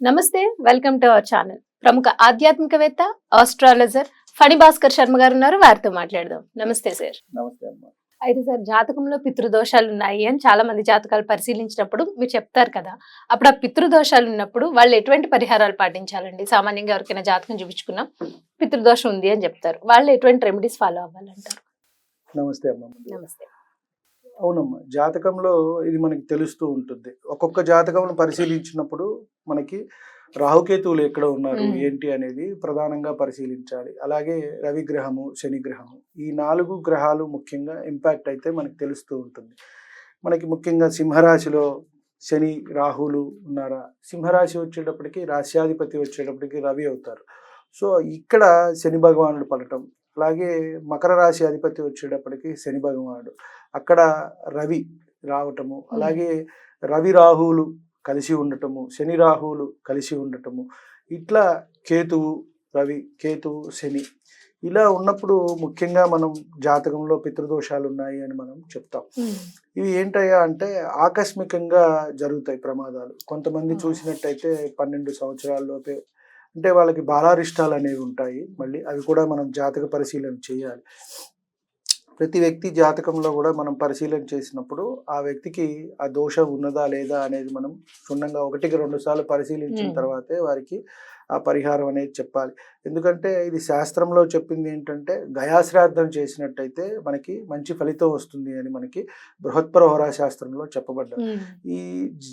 నమస్తే, welcome to our channel. ప్రముఖ ఆధ్యాత్మికవేత్త, ఆస్ట్రాలజర్ ఫణి భాస్కర్ శర్మ గారు ఉన్నారు. వారితో మాట్లాడదాం. నమస్తే సార్. నమస్తే అమ్మా. అయితే సార్, జాతకంలో పితృదోషాలు ఉన్నాయి అని చాలా మంది జాతకాలు పరిశీలించినప్పుడు మీరు చెప్తారు కదా, అప్పుడు ఆ పితృదోషాలు ఉన్నప్పుడు వాళ్ళు ఎటువంటి పరిహారాలు పాటించాలండి? సామాన్యంగా ఎవరికైనా జాతకం చూపించుకున్నా పితృదోషం ఉంది అని చెప్తారు, వాళ్ళు ఎటువంటి రెమెడీస్ ఫాలో అవ్వాలంటారు? నమస్తే అమ్మా. నమస్తే. అవునమ్మా, జాతకంలో ఇది మనకి తెలుస్తూ ఉంటుంది. ఒక్కొక్క జాతకం పరిశీలించినప్పుడు మనకి రాహుకేతువులు ఎక్కడ ఉన్నారు ఏంటి అనేది ప్రధానంగా పరిశీలించాలి. అలాగే రవి గ్రహము, శని గ్రహము, ఈ 4 గ్రహాలు ముఖ్యంగా ఇంపాక్ట్ అయితే మనకి తెలుస్తూ ఉంటుంది. మనకి ముఖ్యంగా సింహరాశిలో శని రాహులు ఉన్నారా? సింహరాశి వచ్చేటప్పటికి రాశ్యాధిపతి వచ్చేటప్పటికి రవి అవుతారు. సో ఇక్కడ శని భగవానుడు పడటం, అలాగే మకర రాశి అధిపతి వచ్చేటప్పటికి శని భగవానుడు, అక్కడ రవి రావటము, అలాగే రవి రాహువులు కలిసి ఉండటము, శని రాహువులు కలిసి ఉండటము, ఇట్లా కేతువు రవి, కేతువు శని, ఇలా ఉన్నప్పుడు ముఖ్యంగా మనం జాతకంలో పితృదోషాలు ఉన్నాయి అని మనం చెప్తాం. ఇవి ఏంటయ్యా అంటే ఆకస్మికంగా జరుగుతాయి ప్రమాదాలు. కొంతమంది చూసినట్టయితే 12 సంవత్సరాల్లోపే, అంటే వాళ్ళకి బాలారిష్టాలు అనేవి ఉంటాయి. మళ్ళీ అవి కూడా మనం జాతక పరిశీలన చేయాలి. ప్రతి వ్యక్తి జాతకంలో కూడా మనం పరిశీలన చేసినప్పుడు ఆ వ్యక్తికి ఆ దోషం ఉన్నదా లేదా అనేది మనం క్షుణ్ణంగా 1-2 సార్లు పరిశీలించిన తర్వాతే వారికి ఆ పరిహారం అనేది చెప్పాలి. ఎందుకంటే ఇది శాస్త్రంలో చెప్పింది ఏంటంటే గయాశ్రాద్ధం చేసినట్టయితే మనకి మంచి ఫలితం వస్తుంది అని మనకి బృహత్పరహోరా శాస్త్రంలో చెప్పబడ్డారు. ఈ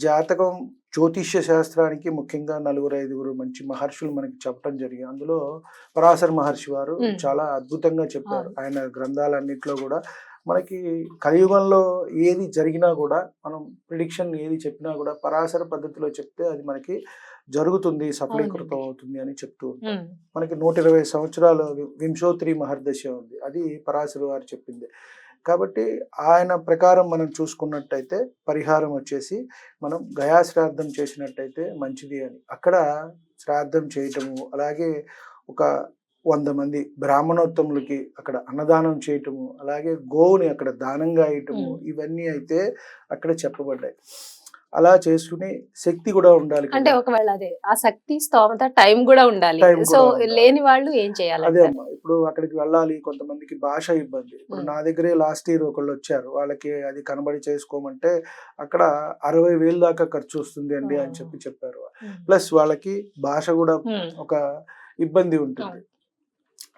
జాతకం జ్యోతిష్య శాస్త్రానికి ముఖ్యంగా 4-5 మంచి మహర్షులు మనకి చెప్పడం జరిగింది. అందులో పరాశర మహర్షి వారు చాలా అద్భుతంగా చెప్పారు. ఆయన గ్రంథాలన్నింటిలో కూడా మనకి కలియుగంలో ఏది జరిగినా కూడా మనం ప్రిడిక్షన్ ఏది చెప్పినా కూడా పరాశర పద్ధతిలో చెప్తే అది మనకి జరుగుతుంది, సఫలీకృతం అవుతుంది అని చెప్తూ ఉంటాం. మనకి 120 సంవత్సరాలు వింశోత్రి మహర్దశ ఉంది, అది పరాశర వారు చెప్పింది. కాబట్టి ఆయన ప్రకారం మనం చూసుకున్నట్టయితే పరిహారం వచ్చేసి మనం గయా శ్రాద్ధం చేసినట్టయితే మంచిది అని, అక్కడ శ్రాద్ధం చేయటము, అలాగే ఒక 100 మంది బ్రాహ్మణోత్తములకి అక్కడ అన్నదానం చేయటము, అలాగే గోవుని అక్కడ దానంగా ఇయటము, ఇవన్నీ అయితే అక్కడ చెప్పబడ్డాయి. అలా చేసుకునే శక్తి కూడా ఉండాలి. అంటే ఒకవేళ అదే ఆ శక్తి స్తోమత టైం కూడా ఉండాలి. సో లేని వాళ్ళు ఏం చేయాలి? అదే అమ్మా, ఇప్పుడు అక్కడికి వెళ్ళాలి. కొంతమందికి భాష ఇబ్బంది. ఇప్పుడు నా దగ్గరే లాస్ట్ ఇయర్ ఒకళ్ళు వచ్చారు, వాళ్ళకి అది కనబడి చేసుకోమంటే అక్కడ 60,000 దాకా ఖర్చు వస్తుంది అండి అని చెప్పారు. ప్లస్ వాళ్ళకి భాష కూడా ఒక ఇబ్బంది ఉంటుంది.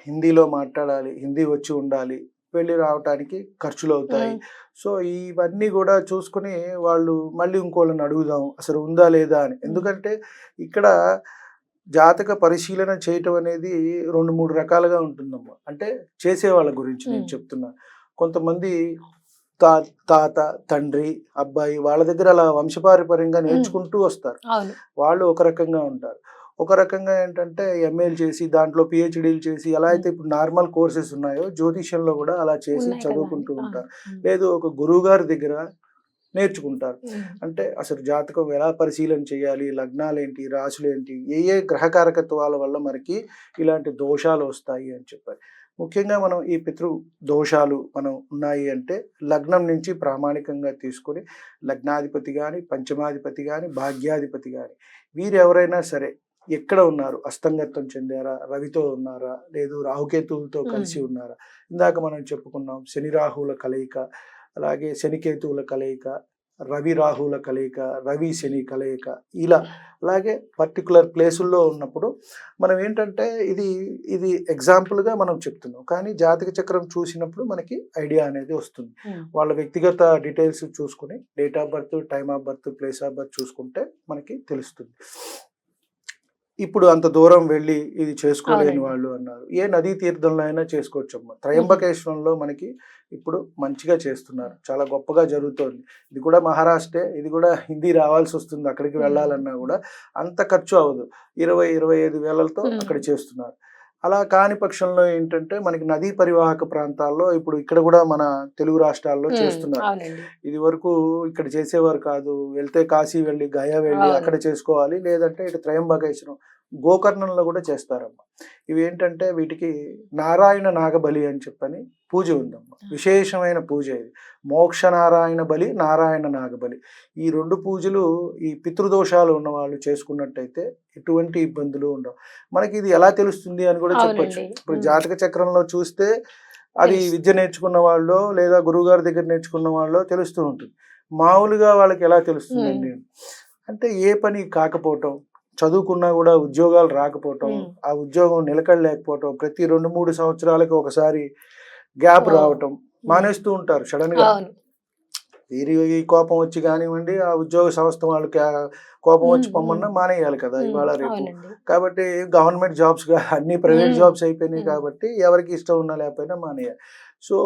హిందీలో మాట్లాడాలి, హిందీ వచ్చి ఉండాలి, వెళ్ళి రావటానికి ఖర్చులు అవుతాయి. సో ఇవన్నీ కూడా చూసుకుని వాళ్ళు మళ్ళీ ఇంకోళ్ళని అడుగుదాం అసలు ఉందా లేదా అని. ఎందుకంటే ఇక్కడ జాతక పరిశీలన చేయటం అనేది 2-3 రకాలుగా ఉంటుందమ్మా. అంటే చేసే వాళ్ళ గురించి నేను చెప్తున్నా. కొంతమంది తాత, తండ్రి, అబ్బాయి వాళ్ళ దగ్గర అలా వంశపారంపర్యంగా నేర్చుకుంటూ వస్తారు. వాళ్ళు ఒక రకంగా ఉంటారు. ఒక రకంగా ఏంటంటే ఎంఏలు చేసి దాంట్లో పిహెచ్డీలు చేసి ఎలా అయితే ఇప్పుడు నార్మల్ కోర్సెస్ ఉన్నాయో జ్యోతిష్యంలో కూడా అలా చేసి చదువుకుంటూ ఉంటారు. లేదు ఒక గురువు గారి దగ్గర నేర్చుకుంటారు. అంటే అసలు జాతకం ఎలా పరిశీలన చేయాలి, లగ్నాలు ఏంటి, రాశులు ఏంటి, ఏ గ్రహకారకత్వాల వల్ల మనకి ఇలాంటి దోషాలు వస్తాయి అని చెప్పారు. ముఖ్యంగా మనం ఈ పితృ దోషాలు మనం ఉన్నాయి అంటే లగ్నం నుంచి ప్రామాణికంగా తీసుకొని లగ్నాధిపతి కానీ, పంచమాధిపతి కానీ, భాగ్యాధిపతి కానీ, వీరు ఎవరైనా సరే ఎక్కడ ఉన్నారు, అస్తంగత్వం చెందారా, రవితో ఉన్నారా, లేదు రాహుకేతువులతో కలిసి ఉన్నారా, ఇందాక మనం చెప్పుకున్నాం శని రాహువుల కలయిక, అలాగే శనికేతువుల కలయిక, రవి రాహువుల కలయిక, రవి శని కలయిక, ఇలా అలాగే పర్టికులర్ ప్లేసుల్లో ఉన్నప్పుడు మనం ఏంటంటే ఇది ఎగ్జాంపుల్గా మనం చెప్తున్నాం. కానీ జాతక చక్రం చూసినప్పుడు మనకి ఐడియా అనేది వస్తుంది. వాళ్ళ వ్యక్తిగత డీటెయిల్స్ చూసుకుని date of birth, time of birth, place of birth చూసుకుంటే మనకి తెలుస్తుంది. ఇప్పుడు అంత దూరం వెళ్ళి ఇది చేసుకోలేని వాళ్ళు అన్నారు, ఏ నదీ తీర్థంలో అయినా చేసుకోవచ్చమ్మా. త్రయంబకేశ్వరంలో మనకి ఇప్పుడు మంచిగా చేస్తున్నారు, చాలా గొప్పగా జరుగుతోంది. ఇది కూడా మహారాష్ట్రే, ఇది కూడా హిందీ రావాల్సి వస్తుంది. అక్కడికి వెళ్ళాలన్నా కూడా అంత ఖర్చు అవ్వదు, 20-25 వేలతో అక్కడ చేస్తున్నారు. అలా కాని పక్షంలో ఏంటంటే మనకి నదీ పరివాహక ప్రాంతాల్లో ఇప్పుడు ఇక్కడ కూడా మన తెలుగు రాష్ట్రాల్లో చేస్తున్నారు. ఇది వరకు ఇక్కడ చేసేవారు కాదు, వెళ్తే కాశీ వెళ్ళి గయా వెళ్ళి అక్కడ చేసుకోవాలి, లేదంటే ఇటు త్రయంబకేశ్వరం గోకర్ణంలో కూడా చేస్తారమ్మ. ఇవి ఏంటంటే వీటికి నారాయణ నాగబలి అని చెప్పని పూజ ఉందమ్మ. విశేషమైన పూజ ఇది. మోక్ష నారాయణ బలి, నారాయణ నాగబలి. ఈ 2 పూజలు ఈ పితృదోషాలు ఉన్న వాళ్ళు చేసుకున్నట్టయితే ఎటువంటి ఇబ్బందులు ఉండవు. మనకి ఇది ఎలా తెలుస్తుంది అని కూడా చెప్పొచ్చు. అవునండి. ఇప్పుడు జాతక చక్రంలో చూస్తే అది తెలుసు. విద్య నేర్చుకున్న వాళ్ళు లేదా గురువుగారి దగ్గర నేర్చుకున్న వాళ్ళు తెలుస్తూ ఉంటుంది. మామూలుగా వాళ్ళకి ఎలా తెలుస్తుందండి అంటే ఏ పని కాకపోవటం, చదువుకున్నా కూడా ఉద్యోగాలు రాకపోవటం, ఆ ఉద్యోగం నిలకడలేకపోవటం, ప్రతి 2-3 సంవత్సరాలకి ఒకసారి గ్యాప్ రావటం, మానేస్తూ ఉంటారు సడన్ గా. అవును. ఈ కోపం వచ్చి కానివ్వండి, ఆ ఉద్యోగ సంస్థ వాళ్ళకి కోపం వచ్చి పొమ్మన్నా మానేయాలి కదా ఇవాళ రేపు. అవునండి. కాబట్టి గవర్నమెంట్ జాబ్స్ గా అన్ని ప్రైవేట్ జాబ్స్ అయిపోయినాయి మ్మ్. కాబట్టి ఎవరికి ఇష్టం ఉన్నా లేకపోయినా మానేయాలి. సో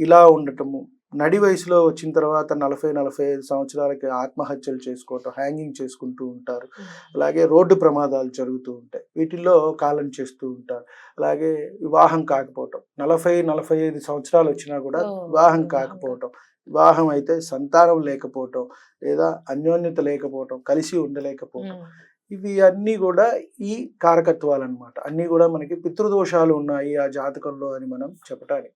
ఇలా ఉండటము, నడి వయసులో వచ్చిన తర్వాత 40-45 సంవత్సరాలకి ఆత్మహత్యలు చేసుకోవటం, హ్యాంగింగ్ చేసుకుంటూ ఉంటారు. అలాగే రోడ్డు ప్రమాదాలు జరుగుతూ ఉంటాయి, వీటిల్లో కాలం చేస్తూ ఉంటారు. అలాగే వివాహం కాకపోవటం, 40-45 సంవత్సరాలు వచ్చినా కూడా వివాహం కాకపోవటం, వివాహం అయితే సంతానం లేకపోవటం, లేదా అన్యోన్యత లేకపోవటం, కలిసి ఉండలేకపోవటం, ఇవి అన్నీ కూడా ఈ కారకత్వాలు అన్నమాట. అన్నీ కూడా మనకి పితృదోషాలు ఉన్నాయి ఆ జాతకంలో అని మనం చెప్పటానికి.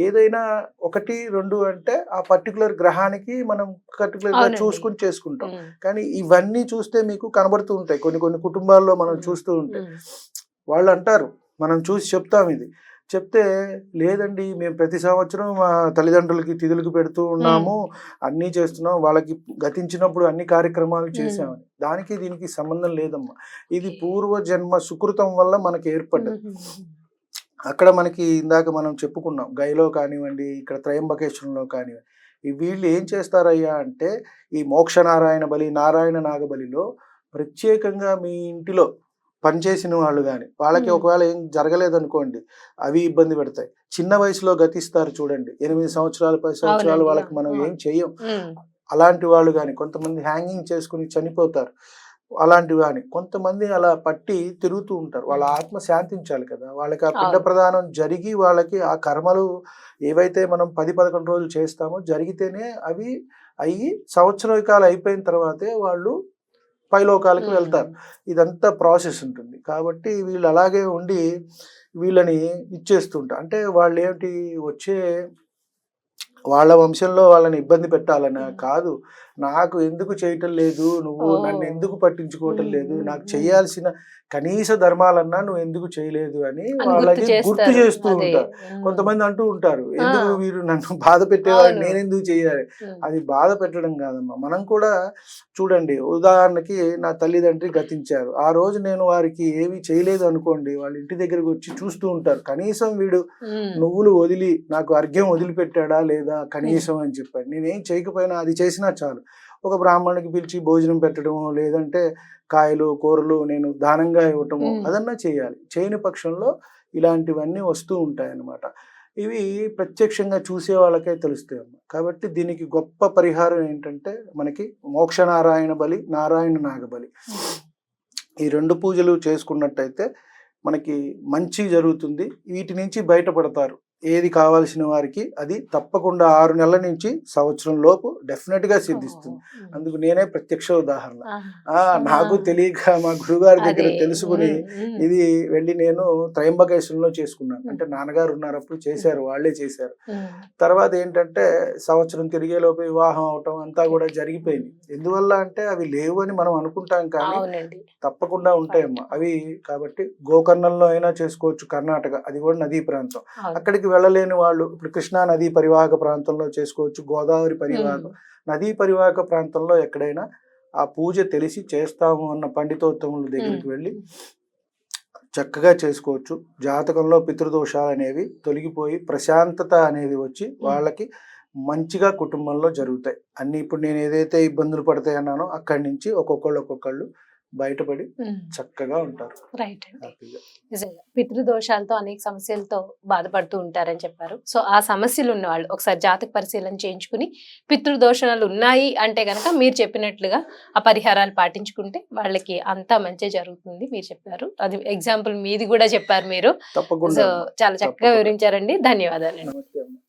ఏదైనా 1-2 అంటే ఆ పర్టికులర్ గ్రహానికి మనం పర్టికులర్ గా అవునండి. చూసుకుని చేసుకుంటాం. కానీ ఇవన్నీ చూస్తే మీకు కనబడుతూ ఉంటాయి. కొన్ని కుటుంబాల్లో మనం చూస్తూ ఉంటే వాళ్ళు అంటారు, మనం చూసి చెప్తాం ఇది. చెప్తే లేదండి మేము ప్రతి సంవత్సరం మా తల్లిదండ్రులకి తిథులకు పెడుతూ ఉన్నాము, అన్నీ చేస్తున్నాం, వాళ్ళకి గతించినప్పుడు అన్ని కార్యక్రమాలు చేసామని. దానికి దీనికి సంబంధం లేదమ్మా. ఇది పూర్వజన్మ సుకృతం వల్ల మనకి ఏర్పడ్డది. అక్కడ మనకి ఇందాక మనం చెప్పుకున్నాం, గైలో కానివ్వండి, ఇక్కడ త్రయంబకేశ్వరంలో కానివ్వండి, వీళ్ళు ఏం చేస్తారయ్యా అంటే ఈ మోక్ష నారాయణ బలి, నారాయణ నాగబలిలో ప్రత్యేకంగా మీ ఇంటిలో పనిచేసిన వాళ్ళు కానీ వాళ్ళకి ఒకవేళ ఏం జరగలేదనుకోండి, అవి ఇబ్బంది పెడతాయి. చిన్న వయసులో గతిస్తారు చూడండి, 8 సంవత్సరాలు 10 సంవత్సరాలు, వాళ్ళకి మనం ఏం చెయ్యం. అలాంటి వాళ్ళు కానీ కొంతమంది హ్యాంగింగ్ చేసుకుని చనిపోతారు. అలాంటివి కానీ కొంతమంది అలా పట్టి తిరుగుతూ ఉంటారు. వాళ్ళ ఆత్మ శాంతించాలి కదా, వాళ్ళకి ఆ పిండ ప్రదానం జరిగి వాళ్ళకి ఆ కర్మలు ఏవైతే మనం 10-11 రోజులు చేస్తామో జరిగితేనే అవి అయ్యి సంవత్సరాలు అయిపోయిన తర్వాతే వాళ్ళు పైలోకాలకు వెళ్తారు. ఇదంతా ప్రాసెస్ ఉంటుంది. కాబట్టి వీళ్ళు అలాగే ఉండి వీళ్ళని ఇచ్చేస్తుంటారు. అంటే వాళ్ళు ఏమిటి వచ్చే వాళ్ళ వంశంలో వాళ్ళని ఇబ్బంది పెట్టాలనా కాదు, నాకు ఎందుకు చేయటం లేదు, నువ్వు నన్ను ఎందుకు పట్టించుకోవటం లేదు, నాకు చేయాల్సిన కనీస ధర్మాలన్నా నువ్వు ఎందుకు చేయలేదు అని వాళ్ళకి గుర్తు చేస్తూ ఉంటారు. కొంతమంది అంటూ ఉంటారు, ఎందుకు వీరు నన్ను బాధ పెట్టేవారు, నేనెందుకు చేయాలి. అది బాధ పెట్టడం కాదమ్మా. మనం కూడా చూడండి, ఉదాహరణకి నా తల్లిదండ్రి గతించారు, ఆ రోజు నేను వారికి ఏమీ చేయలేదు అనుకోండి, వాళ్ళ ఇంటి దగ్గరకు వచ్చి చూస్తూ ఉంటారు, కనీసం వీడు నువ్వులు వదిలి నాకు అర్ఘ్యం వదిలిపెట్టాడా లేదా కనీసం అని చెప్పారు. నేనేం చేయకపోయినా అది చేసినా చాలు. ఒక బ్రాహ్మణుడికి పిలిచి భోజనం పెట్టడము, లేదంటే కాయలు కూరలు నేను దానంగా ఇవ్వటము, అదన్నా చేయాలి. చేయని పక్షంలో ఇలాంటివన్నీ వస్తూ ఉంటాయన్నమాట. ఇవి ప్రత్యక్షంగా చూసే వాళ్ళకే తెలుస్తాయమ్మా. కాబట్టి దీనికి గొప్ప పరిహారం ఏంటంటే మనకి మోక్ష నారాయణ బలి, నారాయణ నాగబలి, ఈ 2 పూజలు చేసుకున్నట్టయితే మనకి మంచి జరుగుతుంది. వీటి నుంచి బయటపడతారు. ఏది కావాల్సిన వారికి అది తప్పకుండా 6 నెలల నుంచి సంవత్సరం లోపు డెఫినెట్ గా సిద్ధిస్తుంది. అందుకు నేనే ప్రత్యక్ష ఉదాహరణ. నాకు తెలియక మా గురుగారి దగ్గర తెలుసుకుని ఇది వెళ్ళి నేను త్రయంబకేశ్వరంలో చేసుకున్నాను. అంటే నాన్నగారు ఉన్నారు అప్పుడు చేశారు, వాళ్ళే చేశారు. తర్వాత ఏంటంటే సంవత్సరం తిరిగే లోపు వివాహం అవటం అంతా కూడా జరిగిపోయింది. ఎందువల్ల అంటే అవి లేవు అని మనం అనుకుంటాం, కానీ తప్పకుండా ఉంటాయమ్మా అవి. కాబట్టి గోకర్ణంలో అయినా చేసుకోవచ్చు, కర్ణాటక, అది కూడా నదీ ప్రాంతం. అక్కడికి వెళ్ళలేని వాళ్ళు ఇప్పుడు కృష్ణా నదీ పరివాహక ప్రాంతంలో చేసుకోవచ్చు, గోదావరి పరివాహక నదీ పరివాహక ప్రాంతంలో ఎక్కడైనా ఆ పూజ తెలిసి చేస్తాము అన్న పండితోత్తముల దగ్గరికి వెళ్ళి చక్కగా చేసుకోవచ్చు. జాతకంలో పితృదోషాలు అనేవి తొలగిపోయి ప్రశాంతత అనేది వచ్చి వాళ్ళకి మంచిగా కుటుంబంలో జరుగుతాయి అన్ని. ఇప్పుడు నేను ఏదైతే ఇబ్బందులు పడతాయి అన్నానో అక్కడి నుంచి ఒక్కొక్కళ్ళు బయటపడి చక్కగా ఉంటారు. రైట్ అండి. నిజంగా పితృదోషాలతో అనేక సమస్యలతో బాధపడుతూ ఉంటారని చెప్పారు. సో ఆ సమస్యలు ఉన్న వాళ్ళు ఒకసారి జాతక పరిశీలన చేయించుకుని పితృదోషాలు ఉన్నాయి అంటే గనక మీరు చెప్పినట్లుగా ఆ పరిహారాలు పాటించుకుంటే వాళ్ళకి అంతా మంచి జరుగుతుంది మీరు చెప్పారు. అది ఎగ్జాంపుల్ మీది కూడా చెప్పారు మీరు. తప్పకుండా. సో చాలా చక్కగా వివరించారండి. ధన్యవాదాలు. నమస్తే.